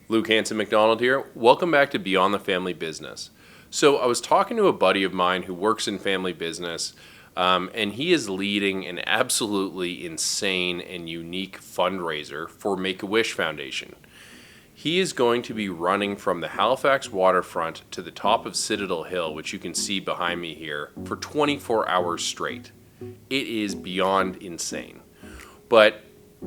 Luke Hanson McDonald here. Welcome back to Beyond the Family Business. So I was talking to a buddy of mine who works in family business, and he is leading an absolutely insane and unique fundraiser for Make-A-Wish Foundation. He is going to be running from the Halifax waterfront to the top of Citadel Hill, which you can see behind me here, for 24 hours straight. It is beyond insane. But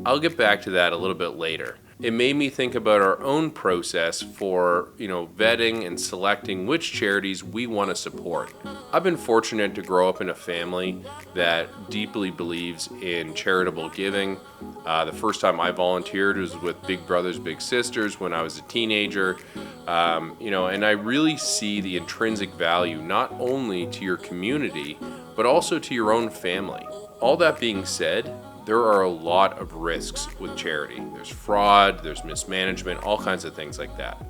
I'll get back to that a little bit later. It made me think about our own process for, vetting and selecting which charities we want to support. I've been fortunate to grow up in a family that deeply believes in charitable giving. The first time I volunteered was with Big Brothers Big Sisters when I was a teenager. And I really see the intrinsic value not only to your community, but also to your own family. All that being said, there are a lot of risks with charity. There's fraud, there's mismanagement, all kinds of things like that.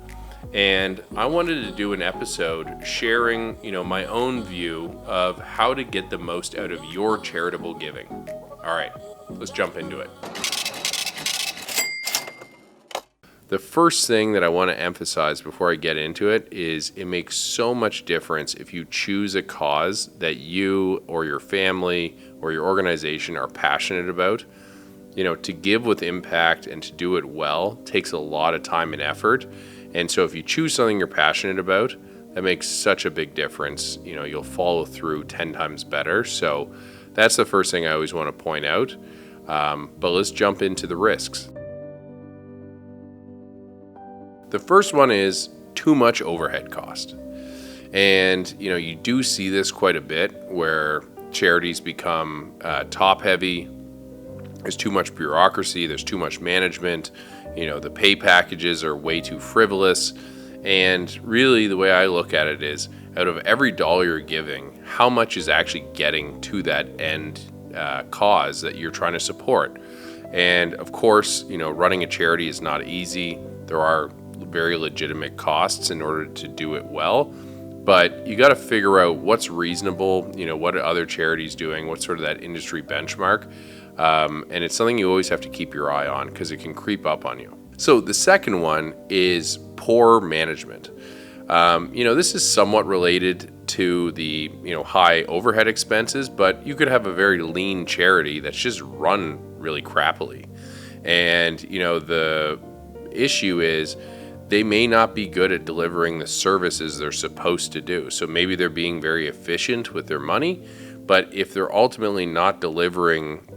And I wanted to do an episode sharing, my own view of how to get the most out of your charitable giving. All right, let's jump into it. The first thing that I want to emphasize before I get into it is it makes so much difference if you choose a cause that you or your family or your organization are passionate about. To give with impact and to do it well takes a lot of time and effort. And so if you choose something you're passionate about, that makes such a big difference. You'll follow through 10 times better. So that's the first thing I always want to point out. But let's jump into the risks. The first one is too much overhead cost. And, you do see this quite a bit where charities become top heavy. There's too much bureaucracy. There's too much management. The pay packages are way too frivolous. And really the way I look at it is out of every dollar you're giving, how much is actually getting to that end cause that you're trying to support? And of course, running a charity is not easy. There are very legitimate costs in order to do it well, but you got to figure out what's reasonable, what are other charities doing, what's sort of that industry benchmark, and it's something you always have to keep your eye on because it can creep up on you. So the second one is poor management. This is somewhat related to the high overhead expenses, but you could have a very lean charity that's just run really crappily, and the issue is they may not be good at delivering the services they're supposed to do. So maybe they're being very efficient with their money, but if they're ultimately not delivering,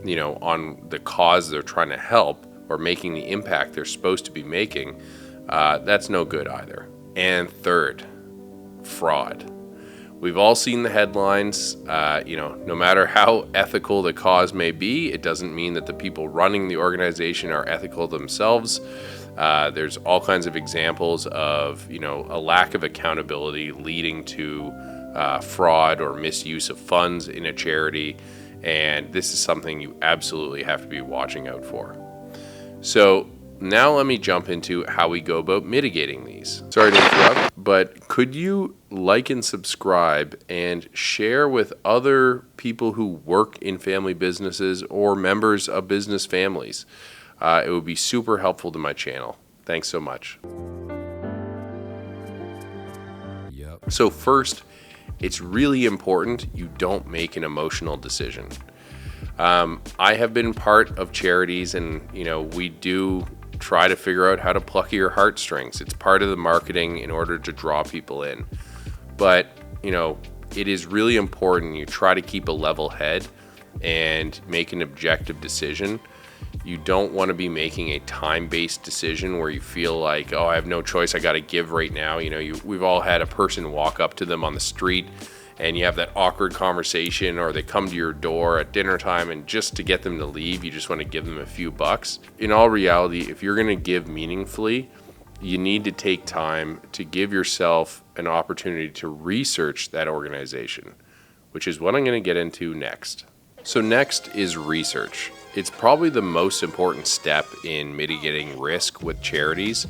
on the cause they're trying to help or making the impact they're supposed to be making, that's no good either. And third, fraud. We've all seen the headlines. No matter how ethical the cause may be, it doesn't mean that the people running the organization are ethical themselves. There's all kinds of examples of, a lack of accountability leading to fraud or misuse of funds in a charity. And this is something you absolutely have to be watching out for. So now let me jump into how we go about mitigating these. Sorry to interrupt, but could you like and subscribe and share with other people who work in family businesses or members of business families? It would be super helpful to my channel. Thanks so much. Yep. So first, it's really important you don't make an emotional decision. I have been part of charities and, we do try to figure out how to pluck your heartstrings. It's part of the marketing in order to draw people in. But, it is really important you try to keep a level head and make an objective decision. You don't want to be making a time-based decision where you feel like, I have no choice, I got to give right now. We've all had a person walk up to them on the street and you have that awkward conversation, or they come to your door at dinner time and just to get them to leave, you just want to give them a few bucks. In all reality, if you're going to give meaningfully, you need to take time to give yourself an opportunity to research that organization, which is what I'm going to get into next. So next is research. It's probably the most important step in mitigating risk with charities.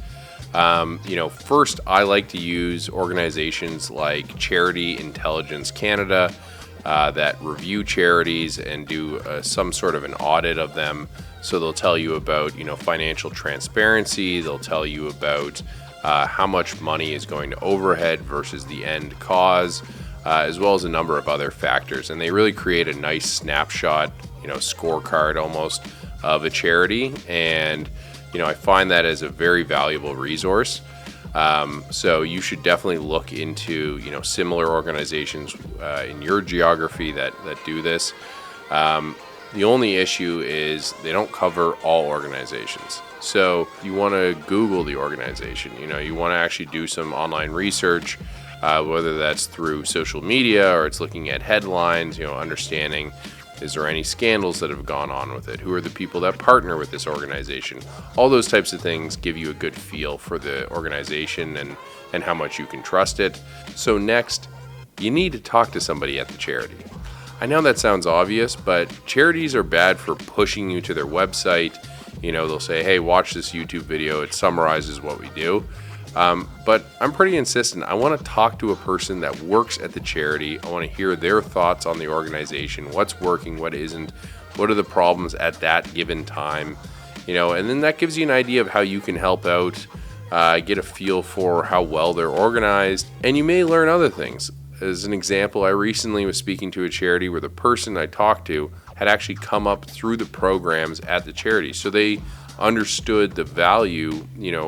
First, I like to use organizations like Charity Intelligence Canada, that review charities and do some sort of an audit of them. So they'll tell you about, financial transparency. They'll tell you about how much money is going to overhead versus the end cause, as well as a number of other factors. And they really create a nice snapshot, scorecard almost of a charity. And, I find that as a very valuable resource. So you should definitely look into, similar organizations in your geography that do this. The only issue is they don't cover all organizations. So you want to Google the organization. You want to actually do some online research, whether that's through social media or it's looking at headlines, understanding, is there any scandals that have gone on with it? Who are the people that partner with this organization? All those types of things give you a good feel for the organization and how much you can trust it. So next, you need to talk to somebody at the charity. I know that sounds obvious, but charities are bad for pushing you to their website. They'll say, hey, watch this YouTube video. It summarizes what we do. But I'm pretty insistent. I want to talk to a person that works at the charity. I want to hear their thoughts on the organization, what's working, what isn't, what are the problems at that given time, and then that gives you an idea of how you can help out, get a feel for how well they're organized, and you may learn other things. As an example, I recently was speaking to a charity where the person I talked to had actually come up through the programs at the charity. So they understood the value,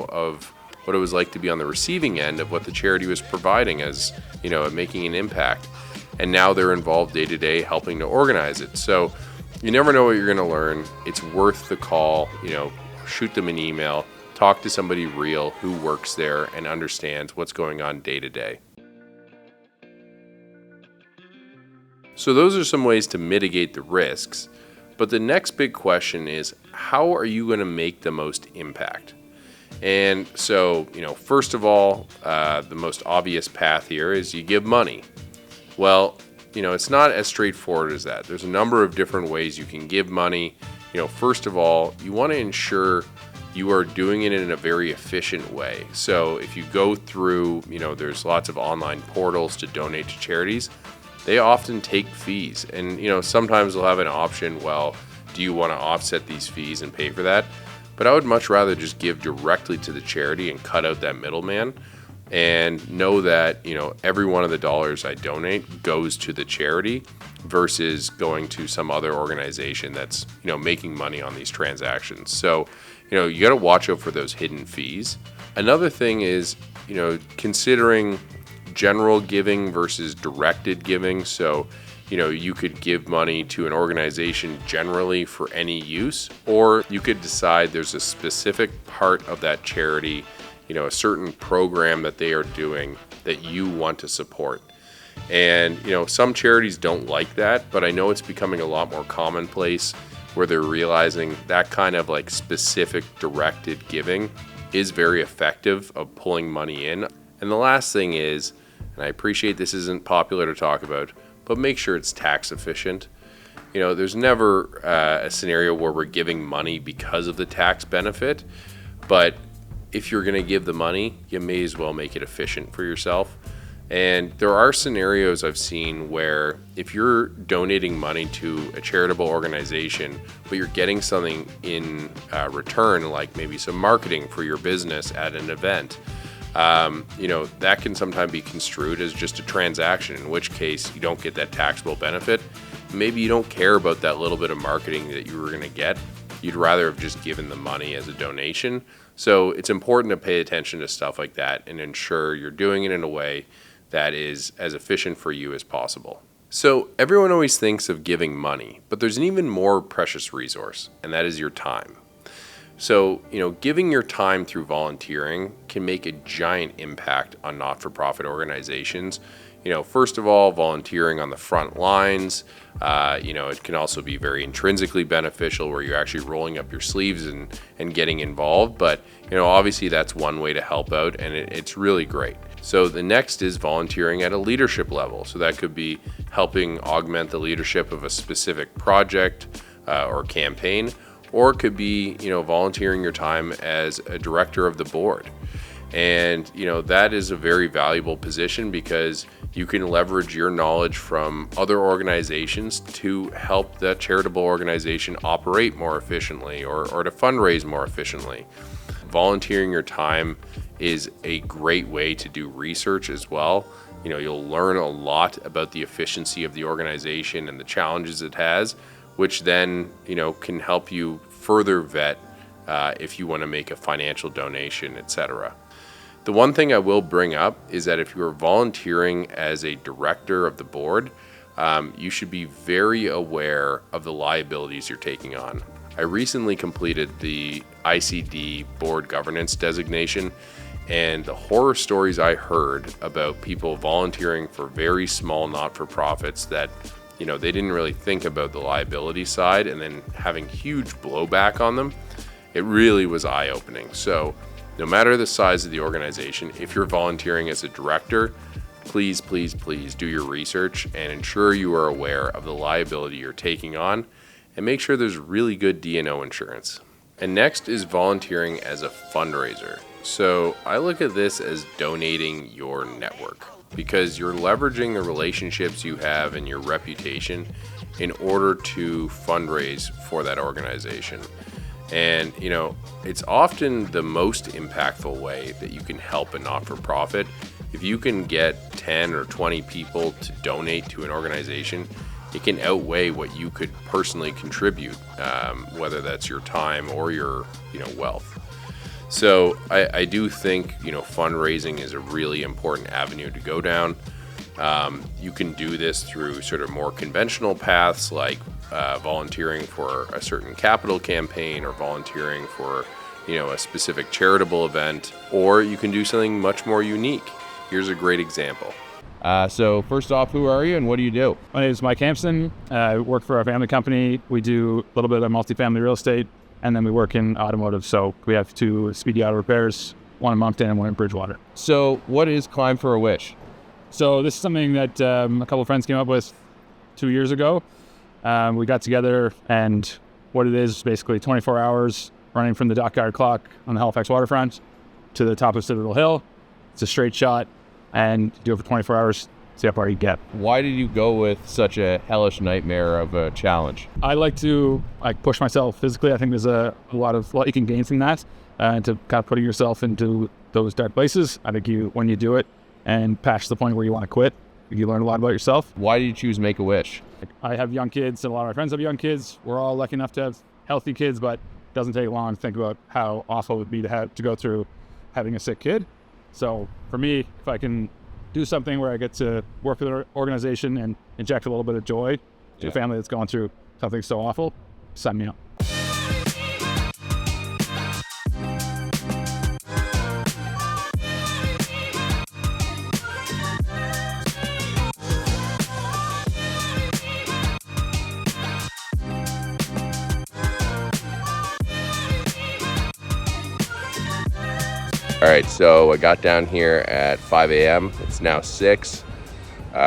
of what it was like to be on the receiving end of what the charity was providing as, making an impact. And now they're involved day to day helping to organize it. So you never know what you're going to learn. It's worth the call, shoot them an email, talk to somebody real who works there and understands what's going on day to day. So those are some ways to mitigate the risks. But the next big question is, how are you going to make the most impact? And so, first of all, the most obvious path here is you give money. Well, it's not as straightforward as that. There's a number of different ways you can give money. First of all, you want to ensure you are doing it in a very efficient way. So if you go through, there's lots of online portals to donate to charities. They often take fees. And, sometimes they'll have an option, well, do you want to offset these fees and pay for that? But I would much rather just give directly to the charity and cut out that middleman and know that, every one of the dollars I donate goes to the charity versus going to some other organization that's, making money on these transactions. So, you got to watch out for those hidden fees. Another thing is, considering general giving versus directed giving. So, you could give money to an organization generally for any use, or you could decide there's a specific part of that charity, a certain program that they are doing that you want to support. And, some charities don't like that, but I know it's becoming a lot more commonplace where they're realizing that kind of like specific directed giving is very effective of pulling money in. And the last thing is, and I appreciate this isn't popular to talk about, but make sure it's tax efficient. There's never a scenario where we're giving money because of the tax benefit, but if you're going to give the money, you may as well make it efficient for yourself. And there are scenarios I've seen where if you're donating money to a charitable organization, but you're getting something in return, like maybe some marketing for your business at an event, that can sometimes be construed as just a transaction, in which case you don't get that taxable benefit. Maybe you don't care about that little bit of marketing that you were going to get. You'd rather have just given the money as a donation. So it's important to pay attention to stuff like that and ensure you're doing it in a way that is as efficient for you as possible. So everyone always thinks of giving money, but there's an even more precious resource, and that is your time. So, giving your time through volunteering can make a giant impact on not-for-profit organizations. First of all, volunteering on the front lines, it can also be very intrinsically beneficial where you're actually rolling up your sleeves and getting involved. But, obviously that's one way to help out, and it's really great. So the next is volunteering at a leadership level. So that could be helping augment the leadership of a specific project or campaign, or it could be, volunteering your time as a director of the board. And, that is a very valuable position because you can leverage your knowledge from other organizations to help that charitable organization operate more efficiently or to fundraise more efficiently. Volunteering your time is a great way to do research as well. You'll learn a lot about the efficiency of the organization and the challenges it has, which then, can help you further vet if you want to make a financial donation, etc. The one thing I will bring up is that if you are volunteering as a director of the board, you should be very aware of the liabilities you're taking on. I recently completed the ICD board governance designation, and the horror stories I heard about people volunteering for very small not-for-profits that, they didn't really think about the liability side and then having huge blowback on them, it really was eye-opening. So no matter the size of the organization, if you're volunteering as a director, please, please, please do your research and ensure you are aware of the liability you're taking on, and make sure there's really good D&O insurance. And next is volunteering as a fundraiser. So I look at this as donating your network, because you're leveraging the relationships you have and your reputation in order to fundraise for that organization. And, it's often the most impactful way that you can help a not-for-profit. If you can get 10 or 20 people to donate to an organization, it can outweigh what you could personally contribute, whether that's your time or your, wealth. So I do think, fundraising is a really important avenue to go down. You can do this through sort of more conventional paths like volunteering for a certain capital campaign or volunteering for, a specific charitable event, or you can do something much more unique. Here's a great example. So first off, who are you and what do you do? My name is Mike Hampson. I work for our family company. We do a little bit of multifamily real estate, and then we work in automotive. So we have 2 Speedy Auto repairs, one in Moncton and one in Bridgewater. So what is Climb for a Wish? So this is something that a couple of friends came up with 2 years ago. We got together, and what it is basically 24 hours running from the dockyard clock on the Halifax waterfront to the top of Citadel Hill. It's a straight shot, and do it for 24 hours, see how far you get. Why did you go with such a hellish nightmare of a challenge? I like to push myself physically. I think there's a lot you can gain from that, to kind of putting yourself into those dark places. I think when you do it and past the point where you want to quit, you learn a lot about yourself. Why did you choose Make-A-Wish? I have young kids, and a lot of my friends have young kids. We're all lucky enough to have healthy kids, but it doesn't take long to think about how awful it would be to go through having a sick kid. So for me, if I can do something where I get to work with an organization and inject a little bit of joy to a family that's going through something so awful, sign me up. All right, so I got down here at 5 a.m. It's now 6.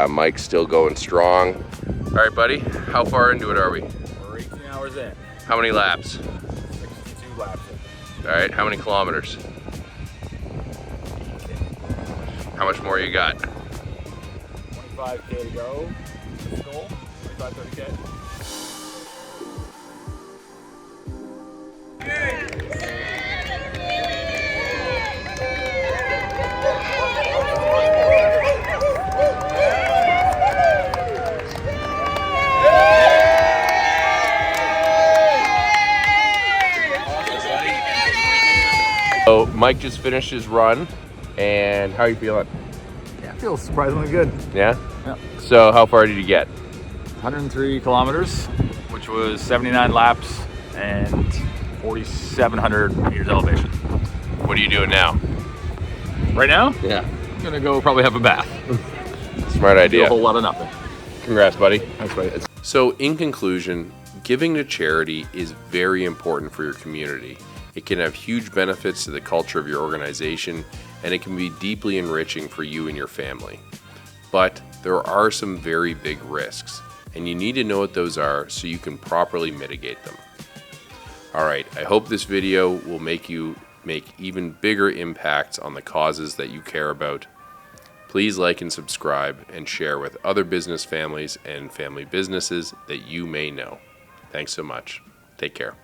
Mike's still going strong. All right, buddy, how far into it are we? We're 18 hours in. How many laps? 62 laps in. All right, how many kilometers? How much more you got? 25K to go. That's the goal. 25, 30K. So Mike just finished his run, and how are you feeling? Yeah, it feels surprisingly good. Yeah? Yeah. So how far did you get? 103 kilometers, which was 79 laps and 4,700 meters elevation. What are you doing now? Right now, Yeah. I'm gonna go probably have a bath. Smart Do a idea. whole lot of nothing. Congrats, buddy. Thanks, buddy. So in conclusion, giving to charity is very important for your community. It can have huge benefits to the culture of your organization, and it can be deeply enriching for you and your family. But there are some very big risks, and you need to know what those are so you can properly mitigate them. All right, I hope this video will make you make even bigger impacts on the causes that you care about. Please like and subscribe and share with other business families and family businesses that you may know. Thanks so much. Take care.